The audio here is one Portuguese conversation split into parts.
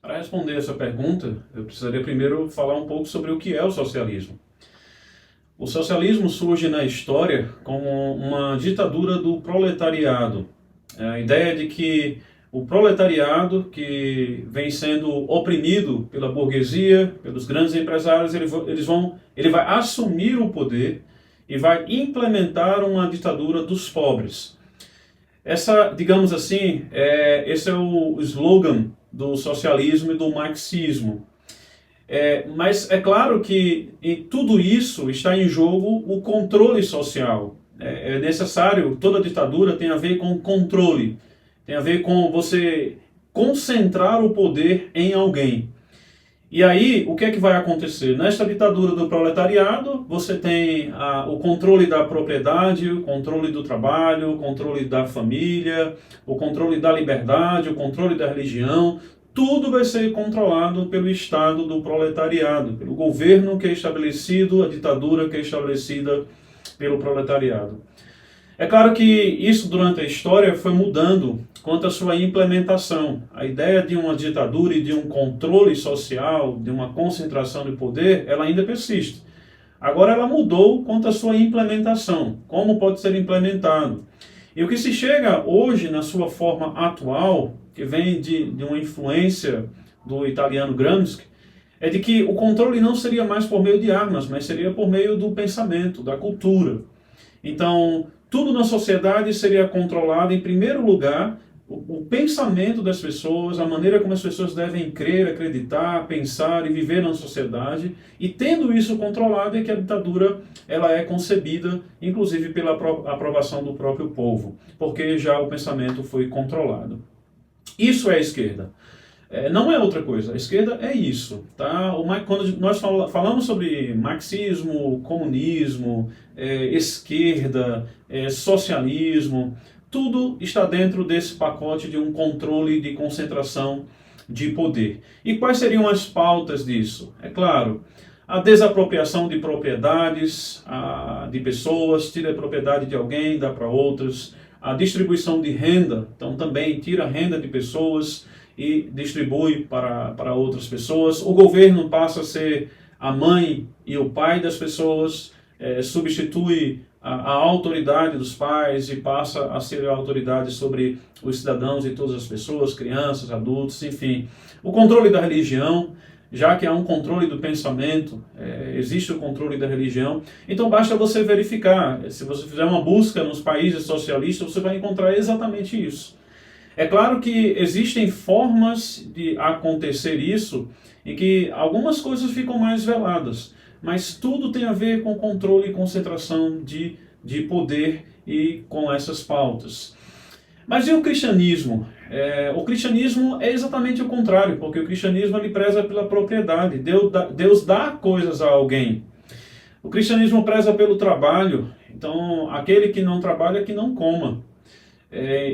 Para responder essa pergunta, eu precisaria primeiro falar um pouco sobre o que é o socialismo. O socialismo surge na história como uma ditadura do proletariado. É a ideia de que o proletariado, que vem sendo oprimido pela burguesia, pelos grandes empresários, ele vai assumir o poder e vai implementar uma ditadura dos pobres. Digamos assim, esse é o slogan do socialismo e do marxismo. Mas é claro que em tudo isso está em jogo o controle social. É necessário, toda ditadura tem a ver com controle, tem a ver com você concentrar o poder em alguém. E aí, o que é que vai acontecer? Nesta ditadura do proletariado, você tem o controle da propriedade, o controle do trabalho, o controle da família, o controle da liberdade, o controle da religião. Tudo vai ser controlado pelo Estado do proletariado, pelo governo que é estabelecido, a ditadura que é estabelecida pelo proletariado. É claro que isso durante a história foi mudando quanto à sua implementação. A ideia de uma ditadura e de um controle social, de uma concentração de poder, ela ainda persiste. Agora ela mudou quanto à sua implementação, como pode ser implementado. E o que se chega hoje na sua forma atual, que vem de uma influência do italiano Gramsci, é de que o controle não seria mais por meio de armas, mas seria por meio do pensamento, da cultura. Então, tudo na sociedade seria controlado, em primeiro lugar, o pensamento das pessoas, a maneira como as pessoas devem crer, acreditar, pensar e viver na sociedade. E tendo isso controlado é que a ditadura ela é concebida, inclusive pela aprovação do próprio povo, porque já o pensamento foi controlado. Isso é a esquerda. Não é outra coisa, a esquerda é isso. Tá? Quando nós falamos sobre marxismo, comunismo, esquerda, socialismo, tudo está dentro desse pacote de um controle de concentração de poder. E quais seriam as pautas disso? É claro, a desapropriação de propriedades de pessoas, tira a propriedade de alguém, dá para outras. A distribuição de renda, então também tira a renda de pessoas e distribui para outras pessoas. O governo passa a ser a mãe e o pai das pessoas, substitui a autoridade dos pais e passa a ser a autoridade sobre os cidadãos e todas as pessoas, crianças, adultos, enfim. O controle da religião, já que há um controle do pensamento, existe o controle da religião, então basta você verificar. Se você fizer uma busca nos países socialistas, você vai encontrar exatamente isso. É claro que existem formas de acontecer isso em que algumas coisas ficam mais veladas, mas tudo tem a ver com controle e concentração de poder e com essas pautas. Mas e o cristianismo? O cristianismo é exatamente o contrário, porque o cristianismo ele preza pela propriedade. Deus dá coisas a alguém. O cristianismo preza pelo trabalho, então aquele que não trabalha, que não coma.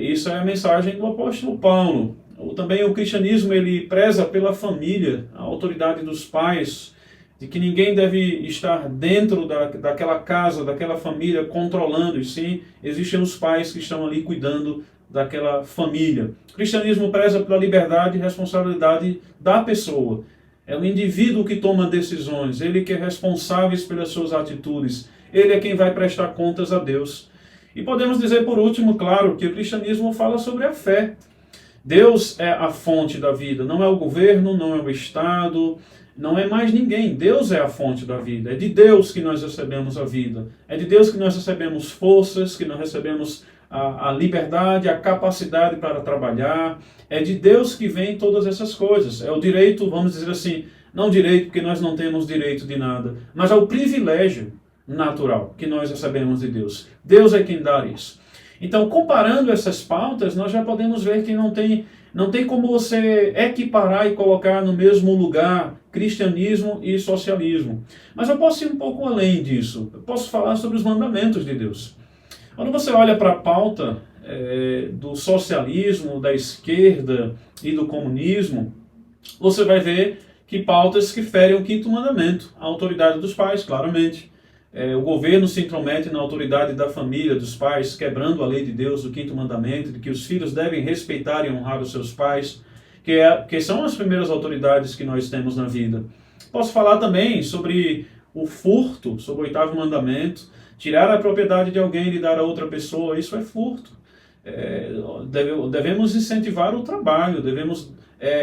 Isso é a mensagem do apóstolo Paulo. Também o cristianismo ele preza pela família, a autoridade dos pais, de que ninguém deve estar dentro daquela casa, daquela família, controlando, e sim, existem os pais que estão ali cuidando daquela família. O cristianismo preza pela liberdade e responsabilidade da pessoa. É o indivíduo que toma decisões, ele que é responsável pelas suas atitudes, ele é quem vai prestar contas a Deus. E podemos dizer, por último, claro, que o cristianismo fala sobre a fé. Deus é a fonte da vida, não é o governo, não é o Estado, não é mais ninguém. Deus é a fonte da vida. É de Deus que nós recebemos a vida. É de Deus que nós recebemos forças, que nós recebemos a liberdade, a capacidade para trabalhar. É de Deus que vem todas essas coisas. É o direito, vamos dizer assim, não direito porque nós não temos direito de nada, mas é o privilégio natural que nós recebemos de Deus. Deus é quem dá isso. Então, comparando essas pautas, nós já podemos ver que não tem como você equiparar e colocar no mesmo lugar cristianismo e socialismo. Mas eu posso ir um pouco além disso. Eu posso falar sobre os mandamentos de Deus. Quando você olha para a pauta do socialismo, da esquerda e do comunismo, você vai ver que pautas que ferem o quinto mandamento, a autoridade dos pais, claramente. O governo se intromete na autoridade da família, dos pais, quebrando a lei de Deus, o quinto mandamento, de que os filhos devem respeitar e honrar os seus pais, que são as primeiras autoridades que nós temos na vida. Posso falar também sobre o furto, sobre o oitavo mandamento, tirar a propriedade de alguém e lhe dar a outra pessoa, isso é furto. Devemos incentivar o trabalho, devemos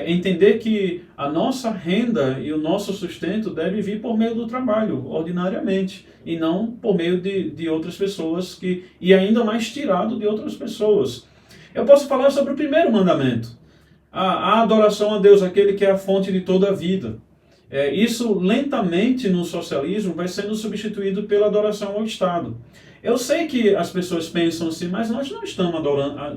entender que a nossa renda e o nosso sustento deve vir por meio do trabalho, ordinariamente, e não por meio de outras pessoas, e ainda mais tirado de outras pessoas. Eu posso falar sobre o primeiro mandamento, a adoração a Deus, aquele que é a fonte de toda a vida. Isso lentamente no socialismo vai sendo substituído pela adoração ao Estado. Eu sei que as pessoas pensam assim, mas nós não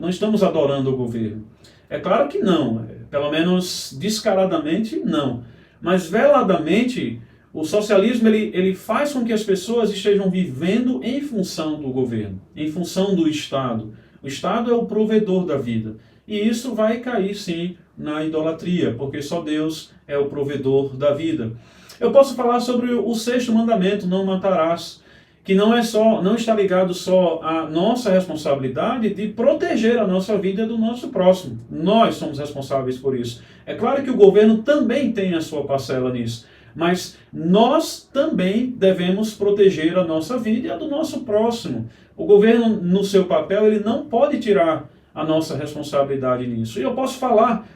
estamos adorando o governo. É claro que não, pelo menos descaradamente não. Mas veladamente, o socialismo ele faz com que as pessoas estejam vivendo em função do governo, em função do Estado. O Estado é o provedor da vida. E isso vai cair, sim, na idolatria, porque só Deus é o provedor da vida. Eu posso falar sobre o sexto mandamento, não matarás, que não está ligado só à nossa responsabilidade de proteger a nossa vida e do nosso próximo. Nós somos responsáveis por isso. É claro que o governo também tem a sua parcela nisso, mas nós também devemos proteger a nossa vida e a do nosso próximo. O governo, no seu papel, ele não pode tirar a nossa responsabilidade nisso. E eu posso falar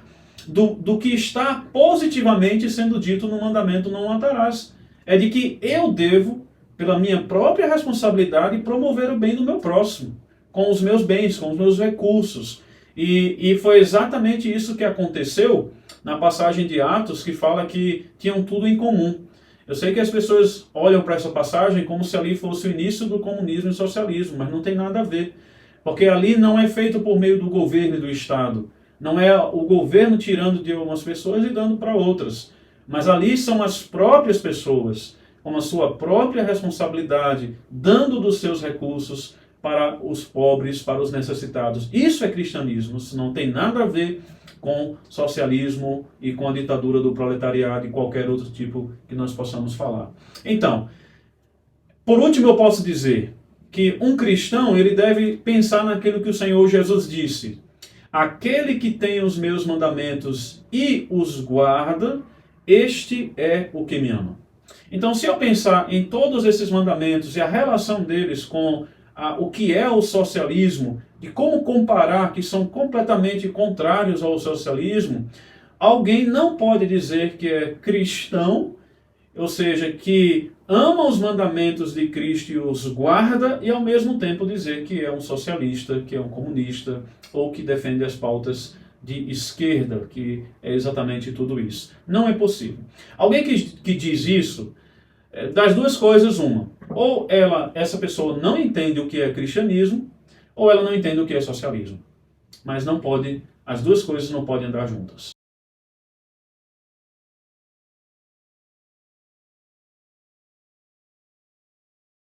do que está positivamente sendo dito no mandamento não matarás. É de que eu devo, pela minha própria responsabilidade, promover o bem do meu próximo, com os meus bens, com os meus recursos. E foi exatamente isso que aconteceu na passagem de Atos, que fala que tinham tudo em comum. Eu sei que as pessoas olham para essa passagem como se ali fosse o início do comunismo e socialismo, mas não tem nada a ver. Porque ali não é feito por meio do governo e do Estado. Não é o governo tirando de algumas pessoas e dando para outras. Mas ali são as próprias pessoas, com a sua própria responsabilidade, dando dos seus recursos para os pobres, para os necessitados. Isso é cristianismo, isso não tem nada a ver com socialismo e com a ditadura do proletariado e qualquer outro tipo que nós possamos falar. Então, por último eu posso dizer que um cristão ele deve pensar naquilo que o Senhor Jesus disse. Aquele que tem os meus mandamentos e os guarda, este é o que me ama. Então, se eu pensar em todos esses mandamentos e a relação deles com o que é o socialismo, de como comparar que são completamente contrários ao socialismo, alguém não pode dizer que é cristão, ou seja, que ama os mandamentos de Cristo e os guarda, e ao mesmo tempo dizer que é um socialista, que é um comunista, ou que defende as pautas de esquerda, que é exatamente tudo isso. Não é possível. Alguém que diz isso, das duas coisas, uma. Ou essa pessoa não entende o que é cristianismo, ou ela não entende o que é socialismo. Mas não pode, as duas coisas não podem andar juntas.